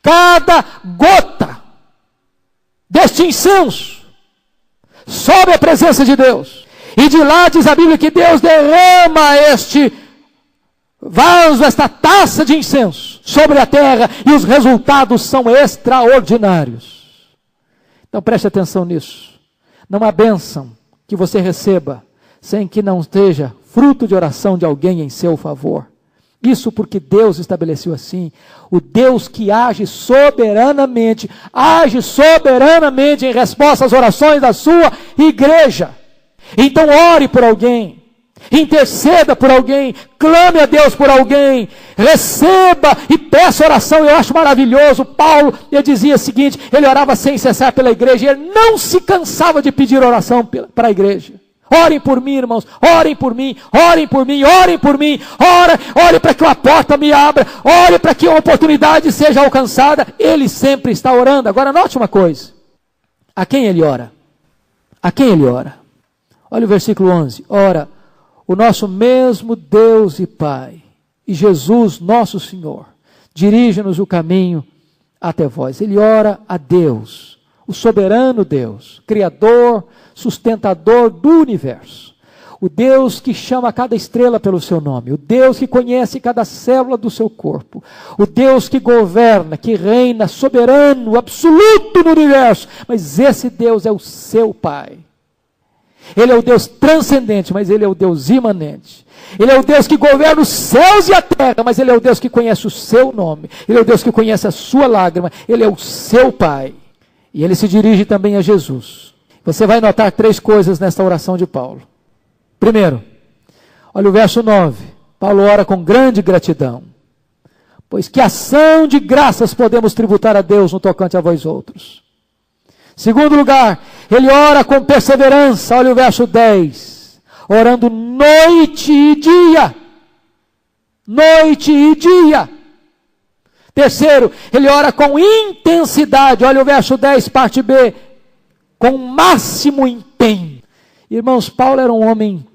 Cada gota deste incenso sobe a presença de Deus. E de lá diz a Bíblia que Deus derrama este vaso, esta taça de incenso sobre a terra, e os resultados são extraordinários. Então preste atenção nisso. Não há bênção que você receba sem que não esteja fruto de oração de alguém em seu favor. Isso porque Deus estabeleceu assim. O Deus que age soberanamente em resposta às orações da sua igreja. Então ore por alguém, interceda por alguém, clame a Deus por alguém, receba e peça oração. Eu acho maravilhoso. Paulo, ele dizia o seguinte, ele orava sem cessar pela igreja, e ele não se cansava de pedir oração para a igreja. Orem por mim, irmãos, orem por mim, orem por mim, orem por mim, ore para que uma porta me abra, ore para que uma oportunidade seja alcançada. Ele sempre está orando. Agora note uma coisa, a quem ele ora? A quem ele ora? Olha o versículo 11, ora, o nosso mesmo Deus e Pai, e Jesus nosso Senhor, dirige-nos o caminho até vós. Ele ora a Deus, o soberano Deus, Criador, sustentador do universo. O Deus que chama cada estrela pelo seu nome, o Deus que conhece cada célula do seu corpo, o Deus que governa, que reina soberano, absoluto no universo. Mas esse Deus é o seu Pai. Ele é o Deus transcendente, mas Ele é o Deus imanente. Ele é o Deus que governa os céus e a terra, mas Ele é o Deus que conhece o seu nome. Ele é o Deus que conhece a sua lágrima. Ele é o seu Pai. E Ele se dirige também a Jesus. Você vai notar 3 coisas nesta oração de Paulo. Primeiro, olha o verso 9. Paulo ora com grande gratidão. Pois que ação de graças podemos tributar a Deus no tocante a vós outros. Segundo lugar, ele ora com perseverança. Olha o verso 10. Orando noite e dia. Noite e dia. Terceiro, ele ora com intensidade. Olha o verso 10, parte B. Com máximo empenho. Irmãos, Paulo era um homem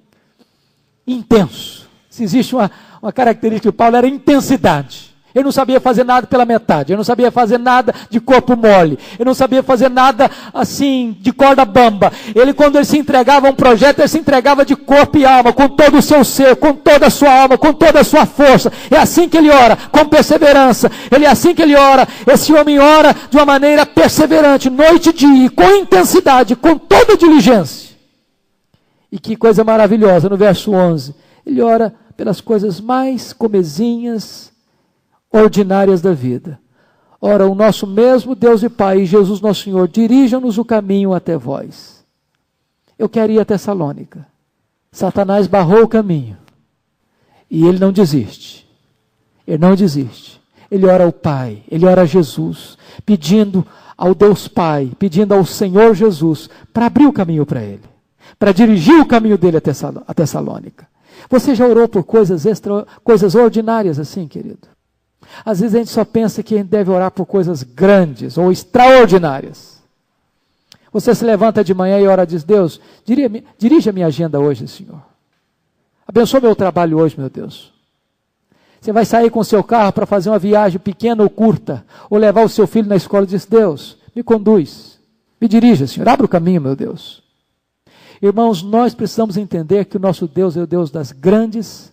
intenso. Se existe uma característica de Paulo, era intensidade. Ele não sabia fazer nada pela metade. Ele não sabia fazer nada de corpo mole. Ele não sabia fazer nada assim, de corda bamba. Quando ele se entregava a um projeto, ele se entregava de corpo e alma, com todo o seu ser, com toda a sua alma, com toda a sua força. É assim que ele ora, com perseverança. É assim que ele ora. Esse homem ora de uma maneira perseverante, noite e dia, com intensidade, com toda diligência. E que coisa maravilhosa, no verso 11. Ele ora pelas coisas mais comezinhas, ordinárias da vida. Ora, o nosso mesmo Deus e Pai, e Jesus nosso Senhor, dirijam-nos o caminho até vós. Eu quero ir a Tessalônica. Satanás barrou o caminho. E ele não desiste. Ele não desiste. Ele ora ao Pai, ele ora a Jesus, pedindo ao Deus Pai, pedindo ao Senhor Jesus, para abrir o caminho para ele, para dirigir o caminho dele a Tessalônica. Você já orou por coisas ordinárias assim, querido? Às vezes a gente só pensa que a gente deve orar por coisas grandes ou extraordinárias. Você se levanta de manhã e ora e diz: Deus, dirige a minha agenda hoje, Senhor. Abençoa meu trabalho hoje, meu Deus. Você vai sair com o seu carro para fazer uma viagem pequena ou curta, ou levar o seu filho na escola e diz: Deus, me conduz, me dirija, Senhor, abre o caminho, meu Deus. Irmãos, nós precisamos entender que o nosso Deus é o Deus das grandes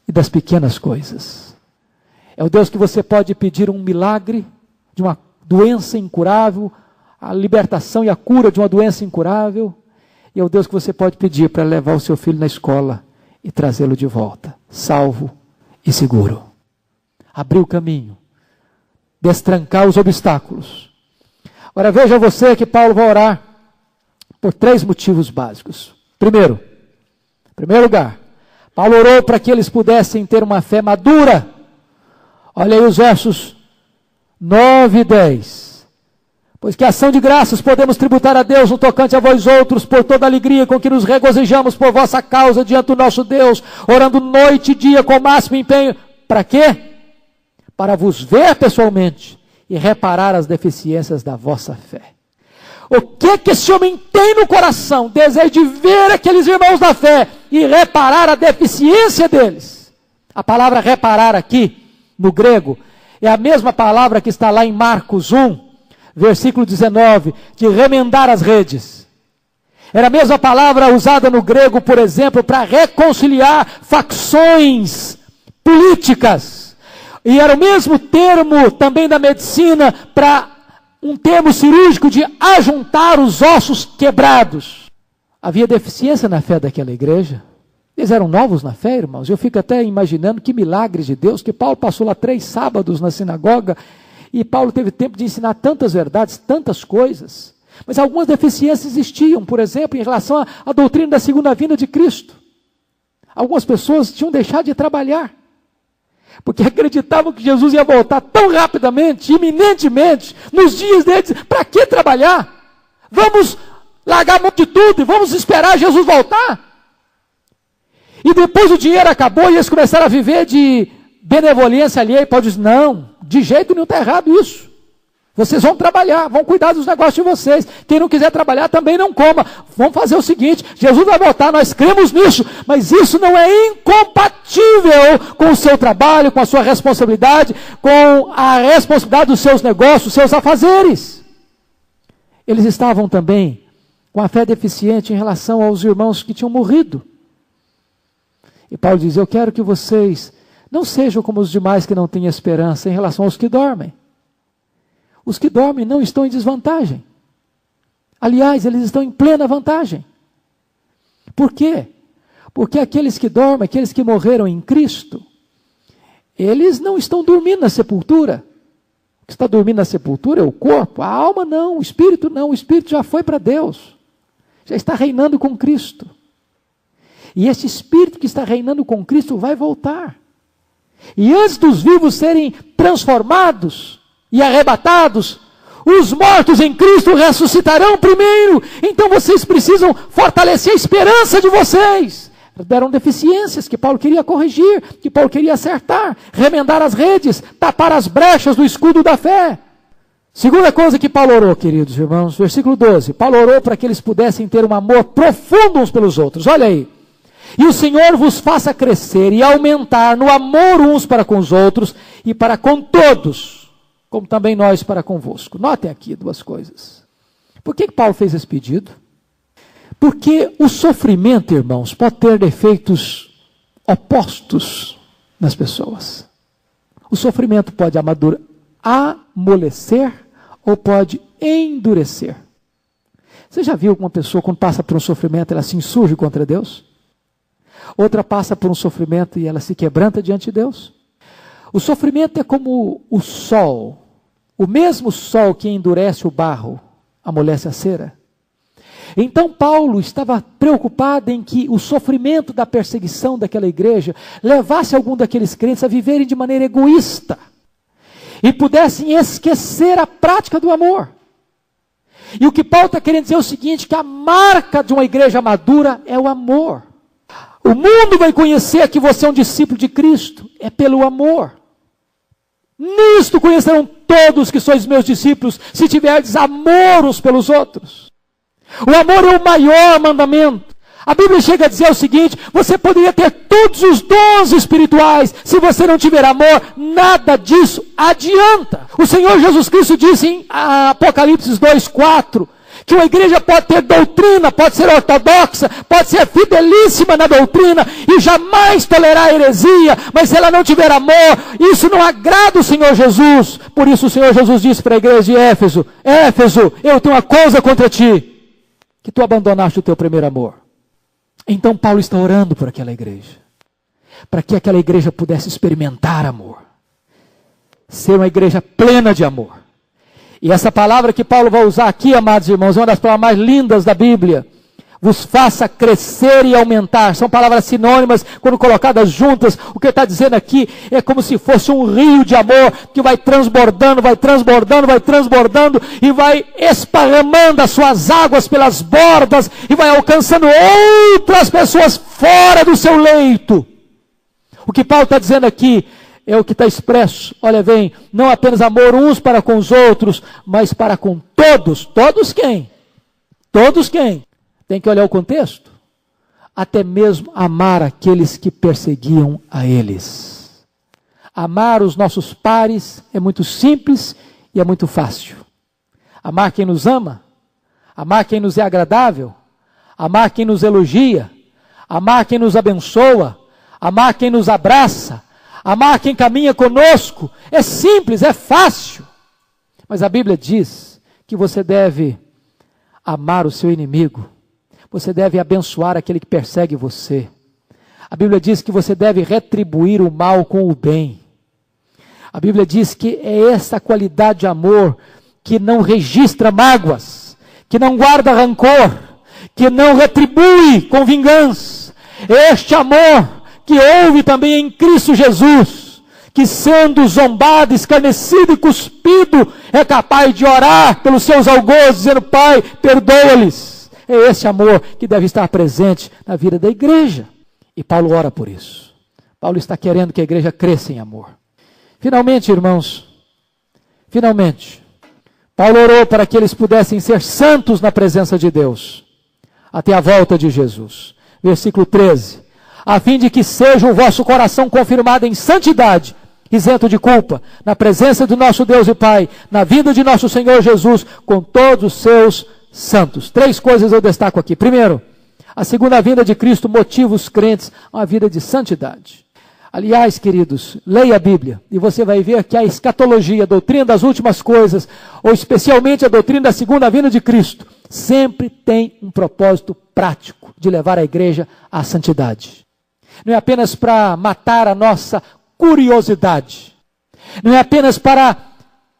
e das pequenas coisas. É o Deus que você pode pedir um milagre de uma doença incurável, a libertação e a cura de uma doença incurável. E é o Deus que você pode pedir para levar o seu filho na escola e trazê-lo de volta, salvo e seguro. Abrir o caminho, destrancar os obstáculos. Agora veja você que Paulo vai orar por 3 motivos básicos. Primeiro, em primeiro lugar, Paulo orou para que eles pudessem ter uma fé madura. Olha aí os versos 9 e 10. Pois que ação de graças podemos tributar a Deus no tocante a vós outros, por toda a alegria com que nos regozijamos por vossa causa diante do nosso Deus, orando noite e dia com o máximo empenho. Para quê? Para vos ver pessoalmente e reparar as deficiências da vossa fé. O que esse homem tem no coração? Desejo de ver aqueles irmãos da fé e reparar a deficiência deles. A palavra reparar aqui, no grego, é a mesma palavra que está lá em Marcos 1, versículo 19, de remendar as redes. Era a mesma palavra usada no grego, por exemplo, para reconciliar facções políticas. E era o mesmo termo também da medicina para um termo cirúrgico de ajuntar os ossos quebrados. Havia deficiência na fé daquela igreja. Eles eram novos na fé, irmãos. Eu fico até imaginando que milagres de Deus, que Paulo passou lá 3 sábados na sinagoga, e Paulo teve tempo de ensinar tantas verdades, tantas coisas. Mas algumas deficiências existiam, por exemplo, em relação à doutrina da segunda vinda de Cristo. Algumas pessoas tinham deixado de trabalhar, porque acreditavam que Jesus ia voltar tão rapidamente, iminentemente, nos dias deles. Para que trabalhar? Vamos largar a mão de tudo e vamos esperar Jesus voltar. E depois o dinheiro acabou e eles começaram a viver de benevolência alheia. E Paulo diz: não, de jeito nenhum, está errado isso. Vocês vão trabalhar, vão cuidar dos negócios de vocês. Quem não quiser trabalhar também não coma. Vamos fazer o seguinte, Jesus vai voltar, nós cremos nisso, mas isso não é incompatível com o seu trabalho, com a sua responsabilidade, com a responsabilidade dos seus negócios, dos seus afazeres. Eles estavam também com a fé deficiente em relação aos irmãos que tinham morrido. E Paulo diz, eu quero que vocês não sejam como os demais que não têm esperança em relação aos que dormem. Os que dormem não estão em desvantagem. Aliás, eles estão em plena vantagem. Por quê? Porque aqueles que dormem, aqueles que morreram em Cristo, eles não estão dormindo na sepultura. O que está dormindo na sepultura é o corpo, a alma não, o espírito não. O espírito já foi para Deus. Já está reinando com Cristo. E esse espírito que está reinando com Cristo vai voltar. E antes dos vivos serem transformados e arrebatados, os mortos em Cristo ressuscitarão primeiro. Então vocês precisam fortalecer a esperança de vocês. Deram deficiências que Paulo queria corrigir, que Paulo queria acertar, remendar as redes, tapar as brechas do escudo da fé. Segunda coisa que Paulo orou, queridos irmãos, versículo 12. Paulo orou para que eles pudessem ter um amor profundo uns pelos outros. Olha aí. E o Senhor vos faça crescer e aumentar no amor uns para com os outros e para com todos, como também nós para convosco. Notem aqui duas coisas. Por que Paulo fez esse pedido? Porque o sofrimento, irmãos, pode ter efeitos opostos nas pessoas. O sofrimento pode amolecer ou pode endurecer. Você já viu alguma pessoa, quando passa por um sofrimento, ela se insurge contra Deus? Outra passa por um sofrimento e ela se quebranta diante de Deus? O sofrimento é como o sol. O mesmo sol que endurece o barro, amolece a cera. Então Paulo estava preocupado em que o sofrimento da perseguição daquela igreja levasse algum daqueles crentes a viverem de maneira egoísta e pudessem esquecer a prática do amor. E o que Paulo está querendo dizer é o seguinte, que a marca de uma igreja madura é o amor. O mundo vai conhecer que você é um discípulo de Cristo, é pelo amor. Nisto conhecerão todos que sois meus discípulos, se tiverdes amor uns pelos outros. O amor é o maior mandamento. A Bíblia chega a dizer o seguinte, você poderia ter todos os dons espirituais, se você não tiver amor, nada disso adianta. O Senhor Jesus Cristo disse em Apocalipse 2:4, que uma igreja pode ter doutrina, pode ser ortodoxa, pode ser fidelíssima na doutrina e jamais tolerar heresia, mas se ela não tiver amor, isso não agrada o Senhor Jesus. Por isso o Senhor Jesus disse para a igreja de Éfeso, Éfeso, eu tenho uma coisa contra ti, que tu abandonaste o teu primeiro amor. Então Paulo está orando por aquela igreja, para que aquela igreja pudesse experimentar amor, ser uma igreja plena de amor. E essa palavra que Paulo vai usar aqui, amados irmãos, é uma das palavras mais lindas da Bíblia. Vos faça crescer e aumentar. São palavras sinônimas, quando colocadas juntas. O que ele está dizendo aqui é como se fosse um rio de amor que vai transbordando, vai transbordando, vai transbordando e vai esparramando as suas águas pelas bordas e vai alcançando outras pessoas fora do seu leito. O que Paulo está dizendo aqui é o que está expresso. Olha, vem, não apenas amor uns para com os outros, mas para com todos. Todos quem? Todos quem? Tem que olhar o contexto. Até mesmo amar aqueles que perseguiam a eles. Amar os nossos pares é muito simples e é muito fácil. Amar quem nos ama, amar quem nos é agradável, amar quem nos elogia, amar quem nos abençoa, amar quem nos abraça, amar quem caminha conosco, é simples, é fácil. Mas a Bíblia diz que você deve amar o seu inimigo. Você deve abençoar aquele que persegue você. A Bíblia diz que você deve retribuir o mal com o bem. A Bíblia diz que é essa qualidade de amor que não registra mágoas, que não guarda rancor, que não retribui com vingança. Este amor que houve também em Cristo Jesus, que sendo zombado, escarnecido e cuspido, é capaz de orar pelos seus algozes, dizendo, Pai, perdoa-lhes. É esse amor que deve estar presente na vida da igreja. E Paulo ora por isso. Paulo está querendo que a igreja cresça em amor. Finalmente, irmãos, Paulo orou para que eles pudessem ser santos na presença de Deus, até a volta de Jesus. Versículo 13. A fim de que seja o vosso coração confirmado em santidade, isento de culpa, na presença do nosso Deus e Pai, na vinda de nosso Senhor Jesus, com todos os seus santos. 3 coisas eu destaco aqui. Primeiro, a segunda vinda de Cristo motiva os crentes a uma vida de santidade. Aliás, queridos, leia a Bíblia e você vai ver que a escatologia, a doutrina das últimas coisas, ou especialmente a doutrina da segunda vinda de Cristo, sempre tem um propósito prático de levar a igreja à santidade. Não é apenas para matar a nossa curiosidade, não é apenas para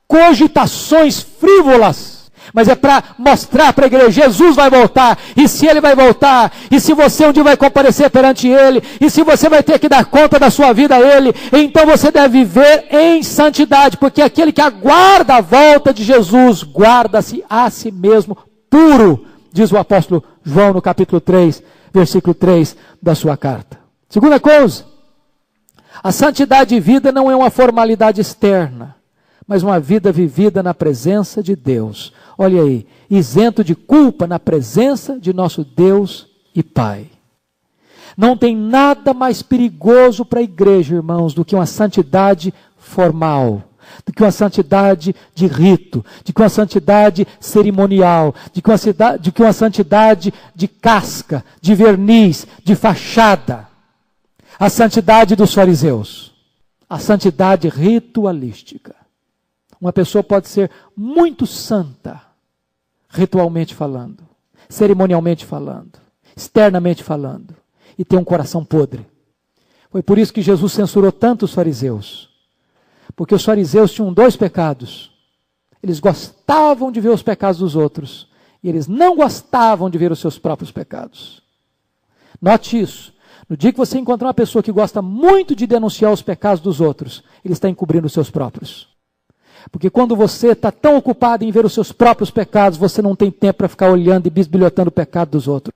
cogitações frívolas, mas é para mostrar para a igreja, Jesus vai voltar, e se ele vai voltar, e se você um dia vai comparecer perante ele, e se você vai ter que dar conta da sua vida a ele, então você deve viver em santidade, porque aquele que aguarda a volta de Jesus, guarda-se a si mesmo puro, diz o apóstolo João no capítulo 3, versículo 3 da sua carta. Segunda coisa, a santidade de vida não é uma formalidade externa, mas uma vida vivida na presença de Deus. Olha aí, isento de culpa na presença de nosso Deus e Pai. Não tem nada mais perigoso para a igreja, irmãos, do que uma santidade formal, do que uma santidade de rito, de que uma santidade cerimonial, de que uma santidade de casca, de verniz, de fachada. A santidade dos fariseus, a santidade ritualística. Uma pessoa pode ser muito santa, ritualmente falando, cerimonialmente falando, externamente falando, e ter um coração podre. Foi por isso que Jesus censurou tanto os fariseus. Porque os fariseus tinham 2 pecados. Eles gostavam de ver os pecados dos outros, e eles não gostavam de ver os seus próprios pecados. Note isso. No dia que você encontrar uma pessoa que gosta muito de denunciar os pecados dos outros, ele está encobrindo os seus próprios. Porque quando você está tão ocupado em ver os seus próprios pecados, você não tem tempo para ficar olhando e bisbilhotando o pecado dos outros.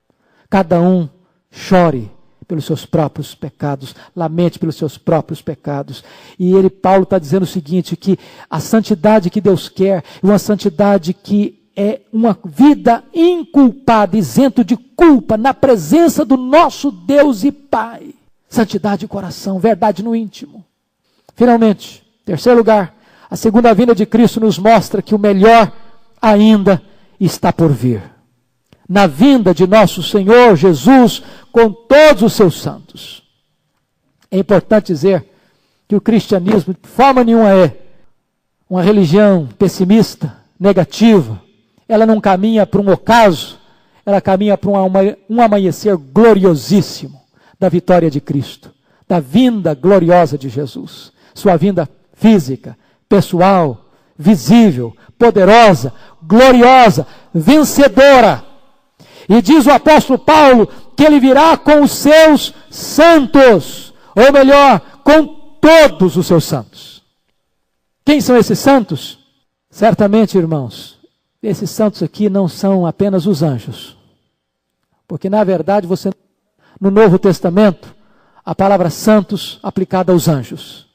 Cada um chore pelos seus próprios pecados, lamente pelos seus próprios pecados. E Paulo está dizendo o seguinte, que a santidade que Deus quer, uma santidade que é uma vida inculpada, isento de culpa, na presença do nosso Deus e Pai. Santidade de coração, verdade no íntimo. Finalmente, terceiro lugar, a segunda vinda de Cristo nos mostra que o melhor ainda está por vir. Na vinda de nosso Senhor Jesus com todos os seus santos. É importante dizer que o cristianismo de forma nenhuma é uma religião pessimista, negativa. Ela não caminha para um ocaso, ela caminha para um amanhecer gloriosíssimo da vitória de Cristo, da vinda gloriosa de Jesus. Sua vinda física, pessoal, visível, poderosa, gloriosa, vencedora. E diz o apóstolo Paulo que ele virá com os seus santos, ou melhor, com todos os seus santos. Quem são esses santos? Certamente, irmãos, esses santos aqui não são apenas os anjos. Porque, na verdade, você, no Novo Testamento, a palavra santos aplicada aos anjos.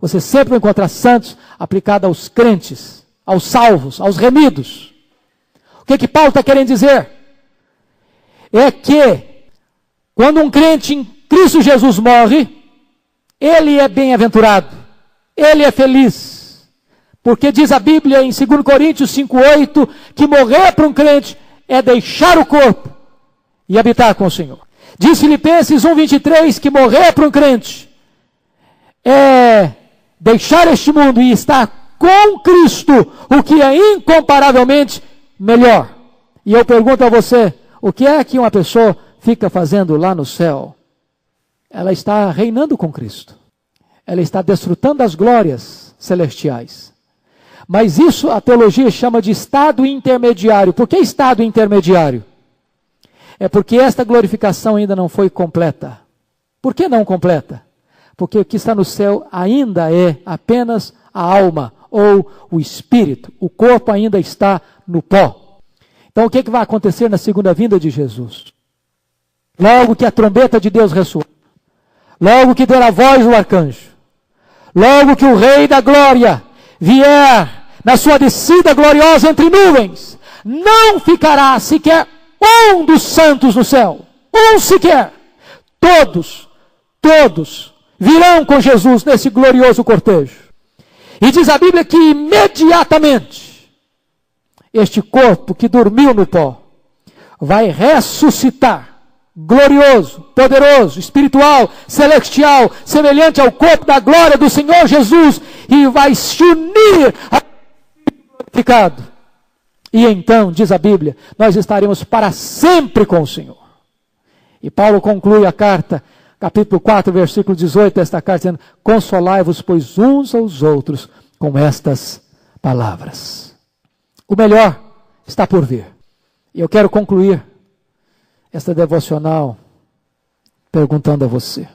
Você sempre vai encontrar santos aplicada aos crentes, aos salvos, aos remidos. O que Paulo está querendo dizer? É que, quando um crente em Cristo Jesus morre, ele é bem-aventurado, ele é feliz. Porque diz a Bíblia em 2 Coríntios 5,8, que morrer para um crente é deixar o corpo e habitar com o Senhor. Diz Filipenses 1,23, que morrer para um crente é deixar este mundo e estar com Cristo, o que é incomparavelmente melhor. E eu pergunto a você, o que é que uma pessoa fica fazendo lá no céu? Ela está reinando com Cristo. Ela está desfrutando das glórias celestiais. Mas isso a teologia chama de estado intermediário. Por que estado intermediário? É porque esta glorificação ainda não foi completa. Por que não completa? Porque o que está no céu ainda é apenas a alma ou o espírito. O corpo ainda está no pó. Então o que vai acontecer na segunda vinda de Jesus? Logo que a trombeta de Deus ressoar, logo que der a voz do arcanjo, logo que o Rei da Glória vier na sua descida gloriosa entre nuvens, não ficará sequer um dos santos no céu. Um sequer. Todos virão com Jesus nesse glorioso cortejo. E diz a Bíblia que imediatamente este corpo que dormiu no pó vai ressuscitar, glorioso, poderoso, espiritual, celestial, semelhante ao corpo da glória do Senhor Jesus, e vai se unir ao glorificado. E então, diz a Bíblia, nós estaremos para sempre com o Senhor. E Paulo conclui a carta, capítulo 4, versículo 18 desta carta, dizendo: consolai-vos, pois, uns aos outros com estas palavras. O melhor está por vir. E eu quero concluir esta devocional perguntando a você: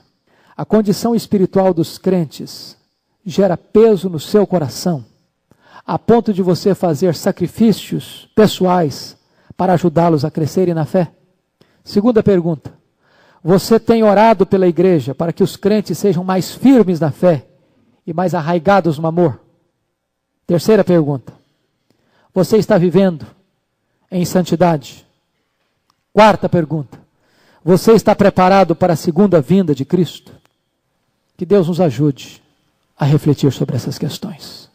a condição espiritual dos crentes gera peso no seu coração, a ponto de você fazer sacrifícios pessoais para ajudá-los a crescerem na fé? Segunda pergunta: você tem orado pela igreja para que os crentes sejam mais firmes na fé e mais arraigados no amor? Terceira pergunta: você está vivendo em santidade? Quarta pergunta: você está preparado para a segunda vinda de Cristo? Que Deus nos ajude a refletir sobre essas questões.